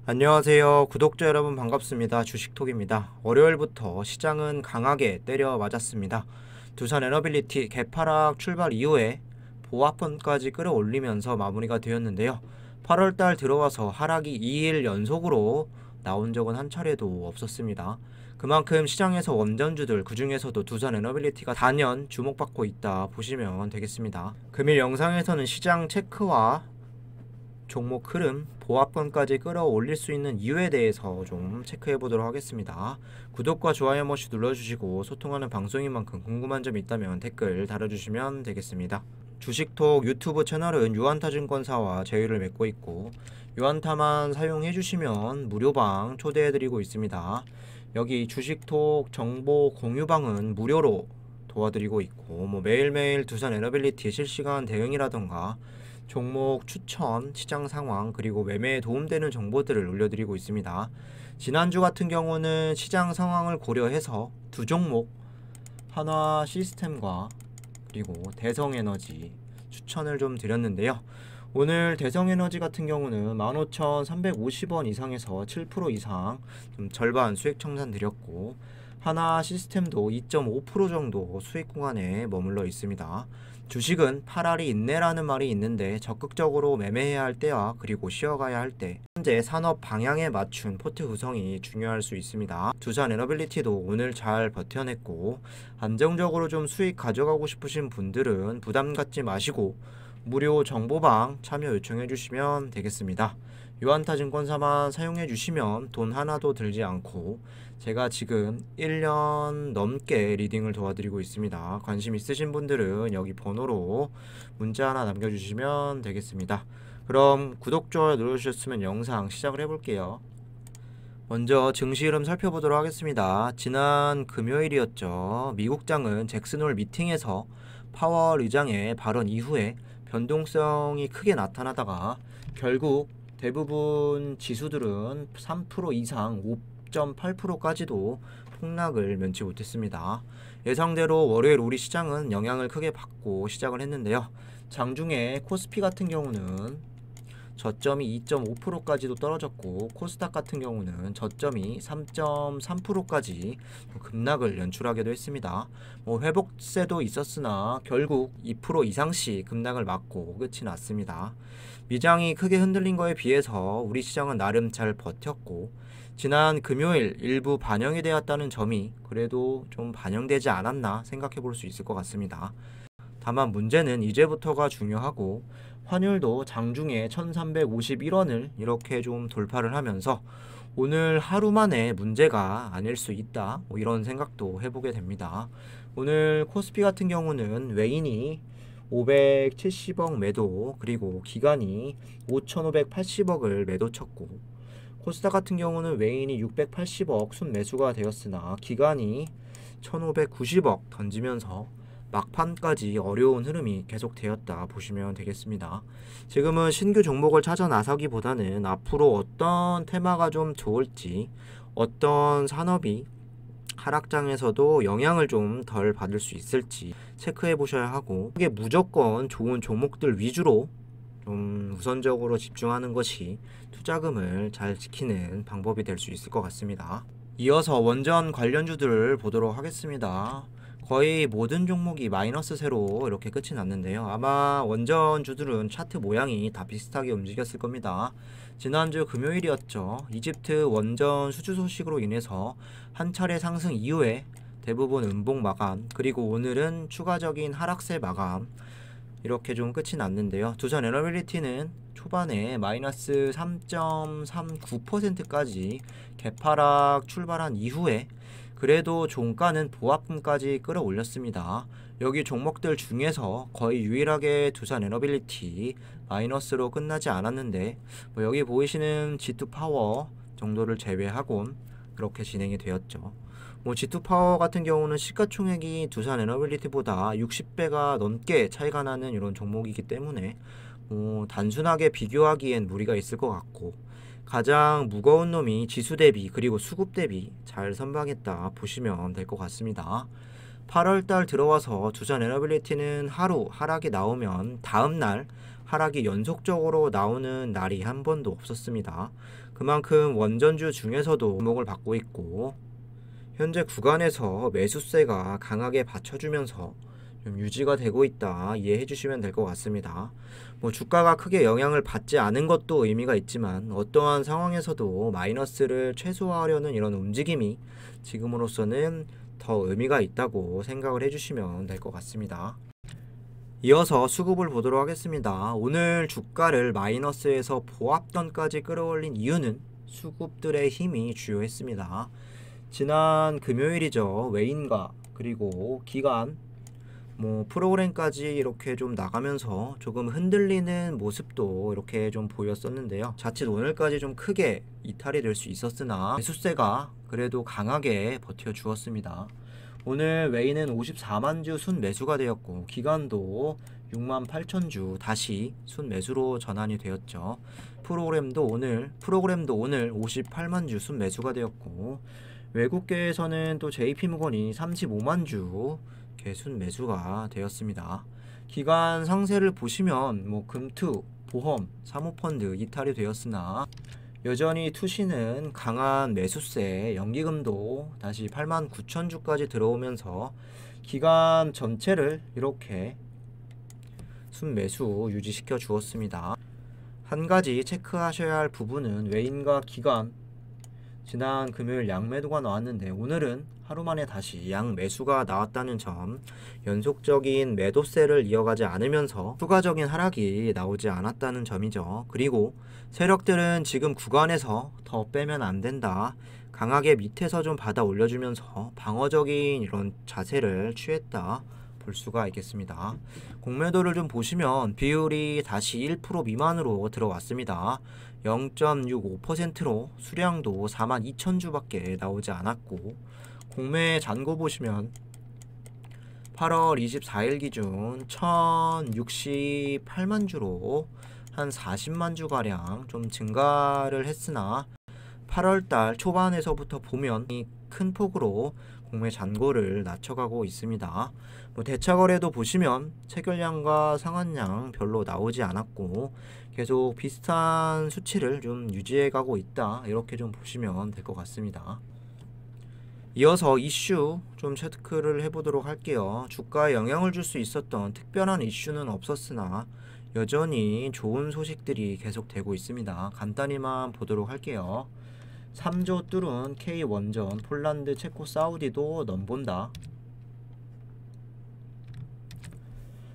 안녕하세요. 구독자 여러분 반갑습니다. 주식톡입니다. 월요일부터 시장은 강하게 때려 맞았습니다. 두산 에너빌리티 개파락 출발 이후에 보합권까지 끌어올리면서 마무리가 되었는데요. 8월달 들어와서 하락이 2일 연속으로 나온 적은 한 차례도 없었습니다. 그만큼 시장에서 원전주들 그중에서도 두산 에너빌리티가 단연 주목받고 있다 보시면 되겠습니다. 금일 영상에서는 시장 체크와 종목 흐름, 보합권까지 끌어올릴 수 있는 이유에 대해서 좀 체크해 보도록 하겠습니다. 구독과 좋아요 한 번씩 눌러주시고 소통하는 방송인 만큼 궁금한 점 있다면 댓글 달아주시면 되겠습니다. 주식톡 유튜브 채널은 유한타증권사와 제휴를 맺고 있고 유한타만 사용해 주시면 무료방 초대해 드리고 있습니다. 여기 주식톡 정보 공유방은 무료로 도와드리고 있고 매일매일 두산 에너빌리티 실시간 대응이라던가 종목 추천, 시장 상황, 그리고 매매에 도움되는 정보들을 올려드리고 있습니다. 지난주 같은 경우는 시장 상황을 고려해서 두 종목 한화 시스템과 그리고 대성에너지 추천을 좀 드렸는데요. 오늘 대성에너지 같은 경우는 15,350원 이상에서 7% 이상 좀 절반 수익 청산 드렸고 하나 시스템도 2.5% 정도 수익 구간에 머물러 있습니다. 주식은 팔알이 있네라는 말이 있는데 적극적으로 매매해야 할 때와 그리고 쉬어가야 할 때 현재 산업 방향에 맞춘 포트 구성이 중요할 수 있습니다. 두산 에너빌리티도 오늘 잘 버텨냈고 안정적으로 좀 수익 가져가고 싶으신 분들은 부담 갖지 마시고 무료 정보방 참여 요청해 주시면 되겠습니다. 유한타증권사만 사용해 주시면 돈 하나도 들지 않고 제가 지금 1년 넘게 리딩을 도와드리고 있습니다. 관심 있으신 분들은 여기 번호로 문자 하나 남겨주시면 되겠습니다. 그럼 구독, 좋아요 눌러주셨으면 영상 시작을 해볼게요. 먼저 증시 흐름 살펴보도록 하겠습니다. 지난 금요일이었죠. 미국장은 잭슨홀 미팅에서 파월 의장의 발언 이후에 변동성이 크게 나타나다가 결국 대부분 지수들은 3% 이상 5.8%까지도 폭락을 면치 못했습니다. 예상대로 월요일 우리 시장은 영향을 크게 받고 시작을 했는데요. 장중에 코스피 같은 경우는 저점이 2.5%까지도 떨어졌고 코스닥 같은 경우는 저점이 3.3%까지 급락을 연출하기도 했습니다. 회복세도 있었으나 결국 2% 이상씩 급락을 맞고 끝이 났습니다. 미장이 크게 흔들린 거에 비해서 우리 시장은 나름 잘 버텼고 지난 금요일 일부 반영이 되었다는 점이 그래도 좀 반영되지 않았나 생각해 볼 수 있을 것 같습니다. 다만 문제는 이제부터가 중요하고 환율도 장중에 1351원을 이렇게 좀 돌파를 하면서 오늘 하루 만에 문제가 아닐 수 있다 이런 생각도 해보게 됩니다. 오늘 코스피 같은 경우는 외인이 570억 매도 그리고 기관이 5580억을 매도 쳤고 코스닥 같은 경우는 외인이 680억 순매수가 되었으나 기관이 1590억 던지면서 막판까지 어려운 흐름이 계속되었다 보시면 되겠습니다. 지금은 신규 종목을 찾아 나서기보다는 앞으로 어떤 테마가 좀 좋을지 어떤 산업이 하락장에서도 영향을 좀 덜 받을 수 있을지 체크해 보셔야 하고 이게 무조건 좋은 종목들 위주로 좀 우선적으로 집중하는 것이 투자금을 잘 지키는 방법이 될 수 있을 것 같습니다. 이어서 원전 관련주들을 보도록 하겠습니다. 거의 모든 종목이 마이너스 세로 이렇게 끝이 났는데요. 아마 원전주들은 차트 모양이 다 비슷하게 움직였을 겁니다. 지난주 금요일이었죠. 이집트 원전 수주 소식으로 인해서 한 차례 상승 이후에 대부분 음봉 마감, 그리고 오늘은 추가적인 하락세 마감 이렇게 좀 끝이 났는데요. 두산 에너빌리티는 초반에 마이너스 3.39%까지 개파락 출발한 이후에 그래도 종가는 보합금까지 끌어올렸습니다. 여기 종목들 중에서 거의 유일하게 두산 에너빌리티 마이너스로 끝나지 않았는데 여기 보이시는 G2파워 정도를 제외하고 그렇게 진행이 되었죠. G2파워 같은 경우는 시가총액이 두산 에너빌리티보다 60배가 넘게 차이가 나는 이런 종목이기 때문에 단순하게 비교하기엔 무리가 있을 것 같고 가장 무거운 놈이 지수 대비 그리고 수급 대비 잘 선방했다 보시면 될 것 같습니다. 8월달 들어와서 두산 에너빌리티는 하루 하락이 나오면 다음날 하락이 연속적으로 나오는 날이 한 번도 없었습니다. 그만큼 원전주 중에서도 주목을 받고 있고, 현재 구간에서 매수세가 강하게 받쳐주면서 좀 유지가 되고 있다 이해해 주시면 될 것 같습니다. 주가가 크게 영향을 받지 않은 것도 의미가 있지만 어떠한 상황에서도 마이너스를 최소화하려는 이런 움직임이 지금으로서는 더 의미가 있다고 생각을 해주시면 될 것 같습니다. 이어서 수급을 보도록 하겠습니다. 오늘 주가를 마이너스에서 보합선까지 끌어올린 이유는 수급들의 힘이 주요했습니다. 지난 금요일이죠. 외인과 그리고 기관 프로그램까지 이렇게 좀 나가면서 조금 흔들리는 모습도 이렇게 좀 보였었는데요. 자칫 오늘까지 좀 크게 이탈이 될 수 있었으나 매수세가 그래도 강하게 버텨주었습니다. 오늘 외인은 54만 주 순매수가 되었고 기관도 6만 8천 주 다시 순매수로 전환이 되었죠. 프로그램도 오늘 58만 주 순매수가 되었고, 외국계에서는 또 JP모건이 35만 주 순매수가 되었습니다. 기관 상세를 보시면 금투, 보험, 사모펀드 이탈이 되었으나 여전히 투시는 강한 매수세, 연기금도 다시 8만 9천 주까지 들어오면서 기관 전체를 이렇게 순매수 유지시켜 주었습니다. 한 가지 체크하셔야 할 부분은 외인과 기관, 지난 금요일 양매도가 나왔는데 오늘은 하루 만에 다시 양매수가 나왔다는 점, 연속적인 매도세를 이어가지 않으면서 추가적인 하락이 나오지 않았다는 점이죠. 그리고 세력들은 지금 구간에서 더 빼면 안 된다, 강하게 밑에서 좀 받아 올려주면서 방어적인 이런 자세를 취했다 볼 수가 있겠습니다. 공매도를 좀 보시면 비율이 다시 1% 미만으로 들어왔습니다. 0.65%로 수량도 4만 2천 주밖에 나오지 않았고, 공매 잔고 보시면 8월 24일 기준 1068만 주로 한 40만 주가량 좀 증가를 했으나 8월달 초반에서부터 보면 큰 폭으로 공매 잔고를 낮춰가고 있습니다. 대차거래도 보시면 체결량과 상한량 별로 나오지 않았고 계속 비슷한 수치를 좀 유지해가고 있다, 이렇게 좀 보시면 될 것 같습니다. 이어서 이슈 좀 체크를 해보도록 할게요. 주가에 영향을 줄 수 있었던 특별한 이슈는 없었으나 여전히 좋은 소식들이 계속되고 있습니다. 간단히만 보도록 할게요. 3조 뚫은 K원전, 폴란드, 체코, 사우디도 넘본다.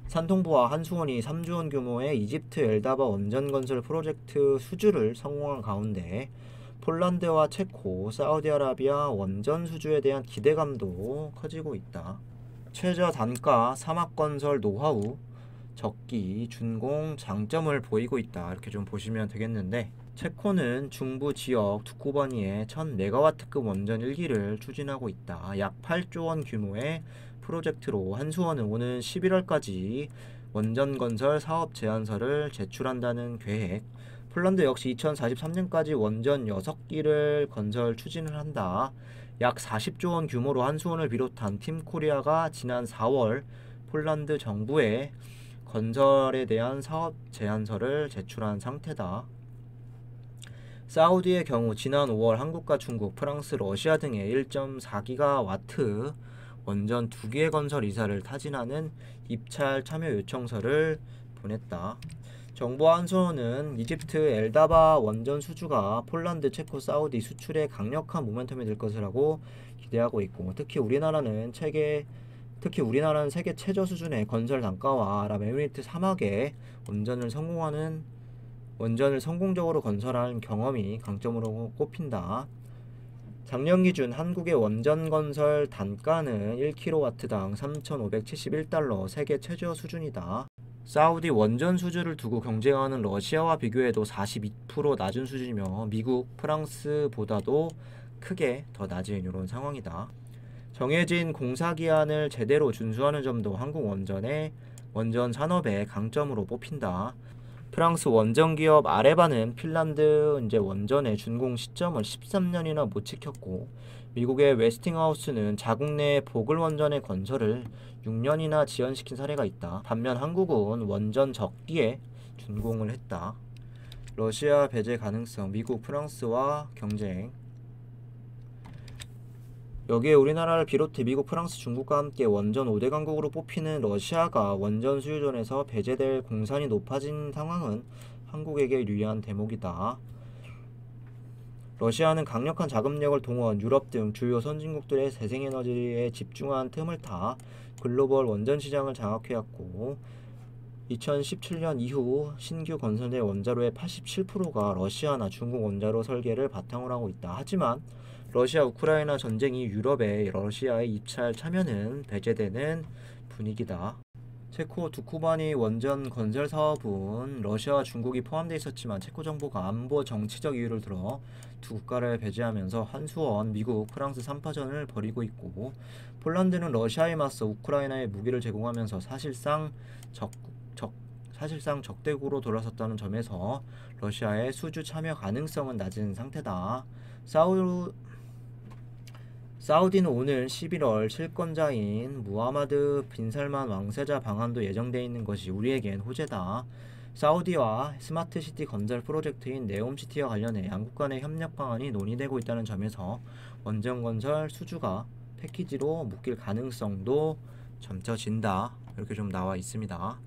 산통부와 한수원이 3조 원 규모의 이집트 엘다바 원전 건설 프로젝트 수주를 성공한 가운데 폴란드와 체코, 사우디아라비아 원전 수주에 대한 기대감도 커지고 있다. 최저 단가, 사막 건설 노하우, 적기, 준공 장점을 보이고 있다, 이렇게 좀 보시면 되겠는데, 체코는 중부 지역 두쿠바니에 1000메가와트급 원전 1기를 추진하고 있다. 약 8조 원 규모의 프로젝트로 한수원은 오는 11월까지 원전 건설 사업 제안서를 제출한다는 계획. 폴란드 역시 2043년까지 원전 6기를 건설 추진을 한다. 약 40조 원 규모로 한수원을 비롯한 팀코리아가 지난 4월 폴란드 정부에 건설에 대한 사업 제안서를 제출한 상태다. 사우디의 경우 지난 5월 한국과 중국, 프랑스, 러시아 등의 1.4기가와트 원전 2기의 건설 이사를 타진하는 입찰 참여 요청서를 보냈다. 정부와 한수원은 이집트 엘다바 원전 수주가 폴란드, 체코, 사우디 수출에 강력한 모멘텀이 될 것이라고 기대하고 있고, 특히 우리나라는 세계 최저 수준의 건설 단가와 아랍에미리트 사막에 원전을 성공적으로 건설한 경험이 강점으로 꼽힌다. 작년 기준 한국의 원전 건설 단가는 1kW당 3,571달러, 세계 최저 수준이다. 사우디 원전 수주를 두고 경쟁하는 러시아와 비교해도 42% 낮은 수준이며 미국, 프랑스보다도 크게 더 낮은 이런 상황이다. 정해진 공사기한을 제대로 준수하는 점도 한국 원전 산업의 강점으로 뽑힌다. 프랑스 원전기업 아레바는 핀란드 원전의 준공 시점을 13년이나 못 지켰고, 미국의 웨스팅하우스는 자국 내 보글원전의 건설을 6년이나 지연시킨 사례가 있다. 반면 한국은 원전 적기에 준공을 했다. 러시아 배제 가능성, 미국, 프랑스와 경쟁. 여기에 우리나라를 비롯해 미국, 프랑스, 중국과 함께 원전 5대 강국으로 뽑히는 러시아가 원전 수유전에서 배제될 공산이 높아진 상황은 한국에게 유리한 대목이다. 러시아는 강력한 자금력을 동원 유럽 등 주요 선진국들의 재생에너지에 집중한 틈을 타 글로벌 원전 시장을 장악해왔고 2017년 이후 신규 건설된 원자로의 87%가 러시아나 중국 원자로 설계를 바탕으로 하고 있다. 하지만 러시아 우크라이나 전쟁이 유럽의 러시아의 입찰 참여는 배제되는 분위기다. 체코 두쿠바니 원전 건설 사업은 러시아와 중국이 포함되어 있었지만 체코 정부가 안보 정치적 이유를 들어 두 국가를 배제하면서 한수원 미국, 프랑스 3파전을 벌이고 있고 폴란드는 러시아에 맞서 우크라이나에 무기를 제공하면서 사실상 적대국으로 돌아섰다는 점에서 러시아의 수주 참여 가능성은 낮은 상태다. 사우디는 오늘 11월 채권자인 무하마드 빈살만 왕세자 방한도 예정되어 있는 것이 우리에겐 호재다. 사우디와 스마트시티 건설 프로젝트인 네옴시티와 관련해 양국 간의 협력 방안이 논의되고 있다는 점에서 원전 건설 수주가 패키지로 묶일 가능성도 점쳐진다. 이렇게 좀 나와 있습니다.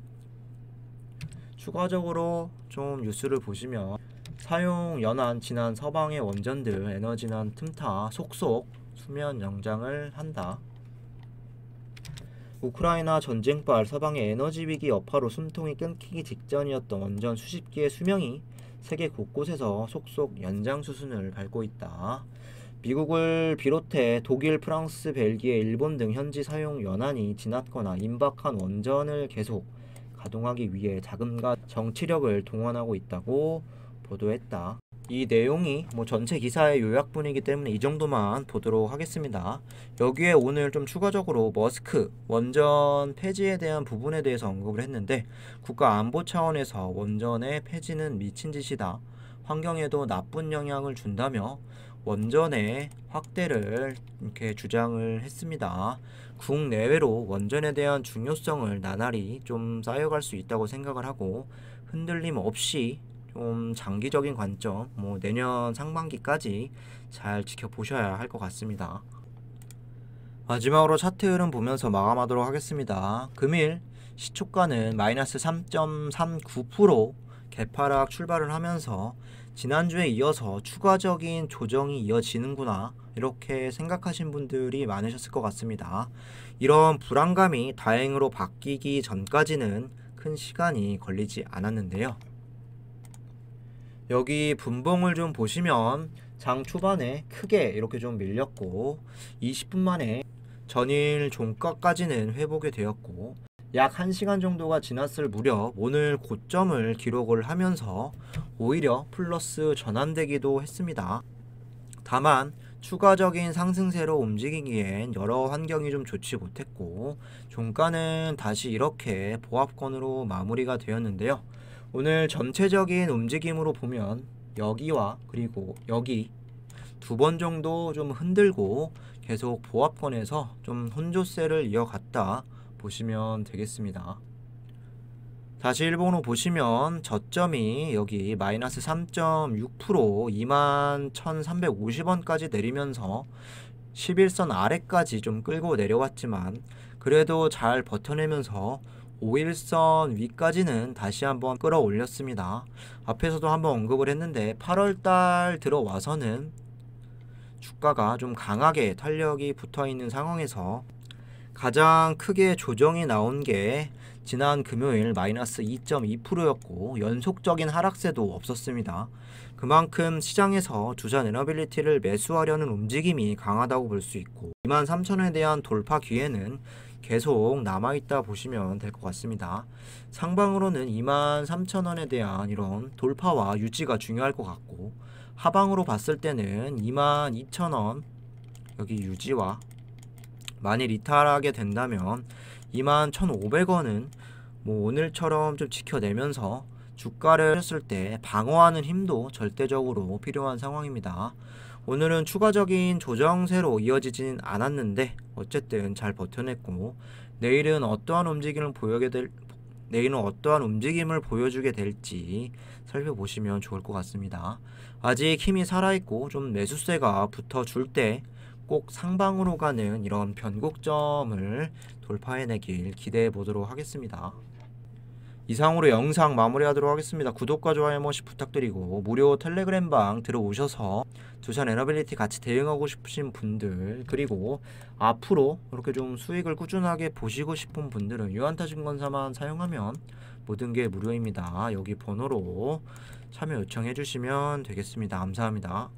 추가적으로 좀 뉴스를 보시면 사용 연한 진한 서방의 원전들 에너지난 틈타 속속 수면 연장을 한다. 우크라이나 전쟁발 서방의 에너지 위기 여파로 숨통이 끊기기 직전이었던 원전 수십 기의 수명이 세계 곳곳에서 속속 연장 수순을 밟고 있다. 미국을 비롯해 독일, 프랑스, 벨기에, 일본 등 현지 사용 연한이 지났거나 임박한 원전을 계속 가동하기 위해 자금과 정치력을 동원하고 있다고 보도했다. 이 내용이 전체 기사의 요약분이기 때문에 이 정도만 보도록 하겠습니다. 여기에 오늘 좀 추가적으로 머스크 원전 폐지에 대한 부분에 대해서 언급을 했는데 국가 안보 차원에서 원전의 폐지는 미친 짓이다. 환경에도 나쁜 영향을 준다며 원전의 확대를 이렇게 주장을 했습니다. 국내외로 원전에 대한 중요성을 나날이 좀 쌓여갈 수 있다고 생각을 하고 흔들림 없이 좀 장기적인 관점, 내년 상반기까지 잘 지켜보셔야 할 것 같습니다. 마지막으로 차트 흐름 보면서 마감하도록 하겠습니다. 금일 시초가는 마이너스 3.39% 개파락 출발을 하면서 지난주에 이어서 추가적인 조정이 이어지는구나 이렇게 생각하신 분들이 많으셨을 것 같습니다. 이런 불안감이 다행으로 바뀌기 전까지는 큰 시간이 걸리지 않았는데요. 여기 분봉을 좀 보시면 장 초반에 크게 이렇게 좀 밀렸고 20분 만에 전일 종가까지는 회복이 되었고 약 1시간 정도가 지났을 무렵 오늘 고점을 기록을 하면서 오히려 플러스 전환되기도 했습니다. 다만 추가적인 상승세로 움직이기엔 여러 환경이 좀 좋지 못했고 종가는 다시 이렇게 보합권으로 마무리가 되었는데요. 오늘 전체적인 움직임으로 보면 여기와 그리고 여기 두 번 정도 좀 흔들고 계속 보합권에서 좀 혼조세를 이어갔다 보시면 되겠습니다. 다시 일본어 보시면 저점이 여기 마이너스 3.6% 21,350원까지 내리면서 11선 아래까지 좀 끌고 내려왔지만 그래도 잘 버텨내면서 5일선 위까지는 다시 한번 끌어올렸습니다. 앞에서도 한번 언급을 했는데 8월달 들어와서는 주가가 좀 강하게 탄력이 붙어있는 상황에서 가장 크게 조정이 나온 게 지난 금요일 마이너스 2.2%였고 연속적인 하락세도 없었습니다. 그만큼 시장에서 두산 에너빌리티를 매수하려는 움직임이 강하다고 볼 수 있고 23,000원에 대한 돌파 기회는 계속 남아있다 보시면 될 것 같습니다. 상방으로는 23,000원에 대한 이런 돌파와 유지가 중요할 것 같고 하방으로 봤을 때는 22,000원 여기 유지와 만일 이탈하게 된다면 21,500원은 오늘처럼 좀 지켜내면서 주가를 했을 때 방어하는 힘도 절대적으로 필요한 상황입니다. 오늘은 추가적인 조정세로 이어지진 않았는데 어쨌든 잘 버텨냈고 내일은 어떠한 움직임을 내일은 어떠한 움직임을 보여주게 될지 살펴보시면 좋을 것 같습니다. 아직 힘이 살아있고 좀 매수세가 붙어줄 때 꼭 상방으로 가는 이런 변곡점을 돌파해내길 기대해 보도록 하겠습니다. 이상으로 영상 마무리하도록 하겠습니다. 구독과 좋아요 한 번씩 부탁드리고 무료 텔레그램방 들어오셔서 두산 에너빌리티 같이 대응하고 싶으신 분들, 그리고 앞으로 이렇게 좀 수익을 꾸준하게 보시고 싶은 분들은 유한타증권사만 사용하면 모든 게 무료입니다. 여기 번호로 참여 요청해 주시면 되겠습니다. 감사합니다.